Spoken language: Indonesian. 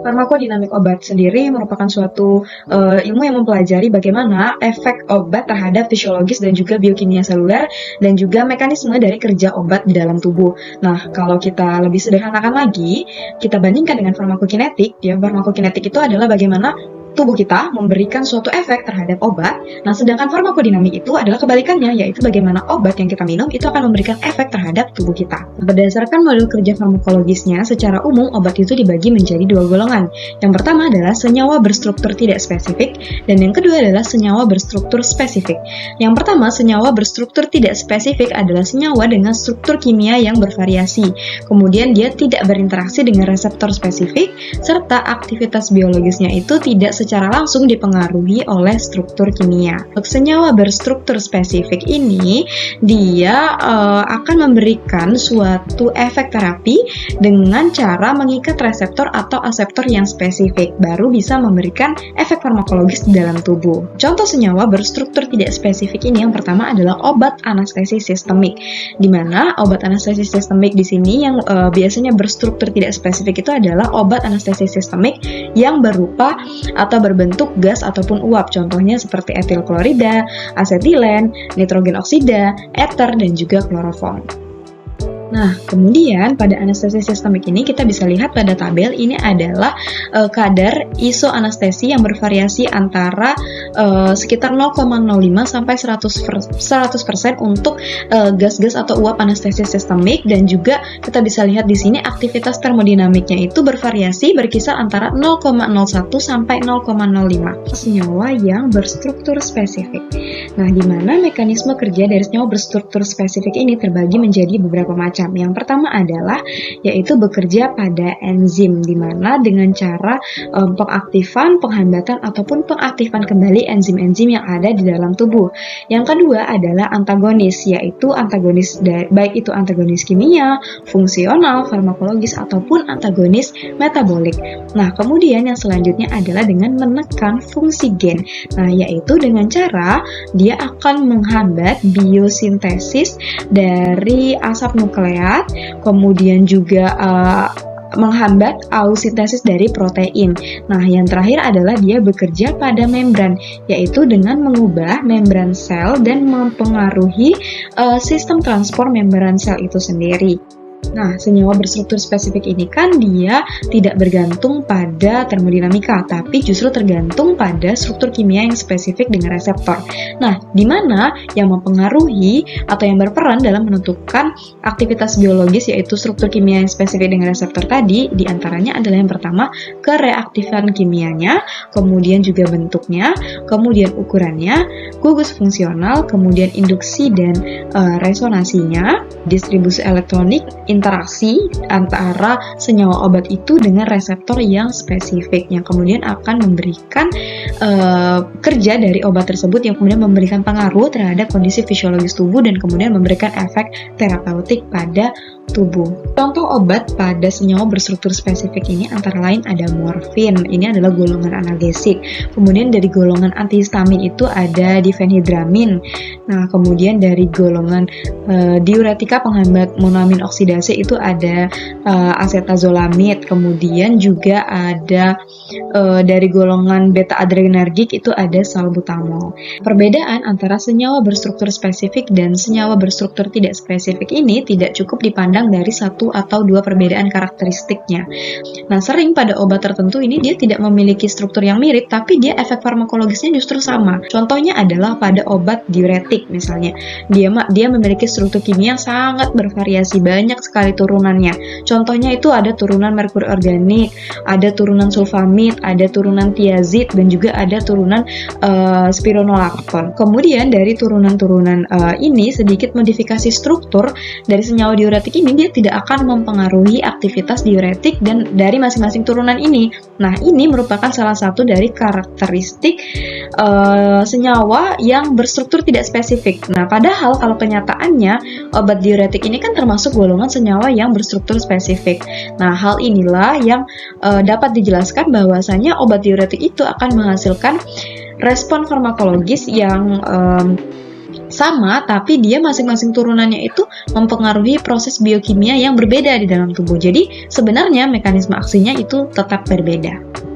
Farmakodinamik obat sendiri merupakan suatu ilmu yang mempelajari bagaimana efek obat terhadap fisiologis dan juga biokimia seluler dan juga mekanisme dari kerja obat di dalam tubuh. Nah, kalau kita lebih sederhanakan lagi, kita bandingkan dengan farmakokinetik. Ya, farmakokinetik itu adalah bagaimana tubuh kita memberikan suatu efek terhadap obat. Nah, sedangkan farmakodinamik itu adalah kebalikannya, yaitu bagaimana obat yang kita minum itu akan memberikan efek terhadap tubuh kita. Berdasarkan model kerja farmakologisnya, secara umum obat itu dibagi menjadi dua golongan. Yang pertama adalah senyawa berstruktur tidak spesifik, dan yang kedua adalah senyawa berstruktur spesifik. Yang pertama, senyawa berstruktur tidak spesifik adalah senyawa dengan struktur kimia yang bervariasi. Kemudian dia tidak berinteraksi dengan reseptor spesifik, serta aktivitas biologisnya itu tidak secara langsung dipengaruhi oleh struktur kimia. Senyawa berstruktur spesifik ini dia akan memberikan suatu efek terapi dengan cara mengikat reseptor atau aseptor yang spesifik, baru bisa memberikan efek farmakologis di dalam tubuh. Contoh senyawa berstruktur tidak spesifik ini yang pertama adalah obat anestesi sistemik, di mana obat anestesi sistemik di sini yang biasanya berstruktur tidak spesifik itu adalah obat anestesi sistemik yang berupa atau berbentuk gas ataupun uap, contohnya seperti etil klorida, asetilen, nitrogen oksida, ether, dan juga kloroform. Nah, kemudian pada anestesi sistemik ini kita bisa lihat pada tabel ini adalah kadar isoanestesi yang bervariasi antara sekitar 0,05 sampai 100% untuk gas-gas atau uap anestesi sistemik, dan juga kita bisa lihat di sini aktivitas termodinamiknya itu bervariasi berkisar antara 0,01 sampai 0,05. Senyawa yang berstruktur spesifik. Nah, di mana mekanisme kerja dari senyawa berstruktur spesifik ini terbagi menjadi beberapa macam. Yang pertama adalah yaitu bekerja pada enzim, di mana dengan cara pengaktifan, penghambatan ataupun pengaktifan kembali enzim-enzim yang ada di dalam tubuh. Yang kedua adalah antagonis, yaitu antagonis baik itu antagonis kimia, fungsional, farmakologis ataupun antagonis metabolik. Nah, kemudian yang selanjutnya adalah dengan menekan fungsi gen. Nah, yaitu dengan cara dia akan menghambat biosintesis dari asap nukleat, kemudian juga menghambat ausintesis dari protein. Nah, yang terakhir adalah dia bekerja pada membran, yaitu dengan mengubah membran sel dan mempengaruhi sistem transport membran sel itu sendiri. Nah, senyawa berstruktur spesifik ini kan dia tidak bergantung pada termodinamika, tapi justru tergantung pada struktur kimia yang spesifik dengan reseptor. Nah, di mana yang mempengaruhi atau yang berperan dalam menentukan aktivitas biologis yaitu struktur kimia yang spesifik dengan reseptor tadi, diantaranya adalah yang pertama kereaktifan kimianya, kemudian juga bentuknya, kemudian ukurannya, gugus fungsional, kemudian induksi dan resonansinya, distribusi elektronik, interaksi antara senyawa obat itu dengan reseptor yang spesifik, yang kemudian akan memberikan kerja dari obat tersebut yang kemudian memberikan pengaruh terhadap kondisi fisiologis tubuh dan kemudian memberikan efek terapeutik pada tubuh. Contoh obat pada senyawa berstruktur spesifik ini antara lain ada morfin, ini adalah golongan analgesik. Kemudian dari golongan antihistamin itu ada difenhidramin. Nah, kemudian dari golongan diuretika penghambat monoamin oksidase itu ada acetazolamid. Kemudian juga ada dari golongan beta adrenergik itu ada salbutamol. Perbedaan antara senyawa berstruktur spesifik dan senyawa berstruktur tidak spesifik ini tidak cukup dipandang dari satu atau dua perbedaan karakteristiknya. Nah, sering pada obat tertentu ini dia tidak memiliki struktur yang mirip, tapi dia efek farmakologisnya justru sama. Contohnya adalah pada obat diuretik misalnya. Dia memiliki struktur kimia yang sangat bervariasi, banyak sekali turunannya. Contohnya itu ada turunan merkuri organik, ada turunan sulfamid, ada turunan tiazid, dan juga ada turunan spironolakton. Kemudian dari turunan-turunan ini sedikit modifikasi struktur dari senyawa diuretik ini dia tidak akan mempengaruhi aktivitas diuretik dan dari masing-masing turunan ini. Nah, ini merupakan salah satu dari karakteristik senyawa yang berstruktur tidak spesifik. Nah, padahal kalau kenyataannya obat diuretik ini kan termasuk golongan senyawa yang berstruktur spesifik. Nah, hal inilah yang dapat dijelaskan bahwasanya obat diuretik itu akan menghasilkan respon farmakologis yang sama, tapi dia masing-masing turunannya itu mempengaruhi proses biokimia yang berbeda di dalam tubuh. Jadi sebenarnya mekanisme aksinya itu tetap berbeda.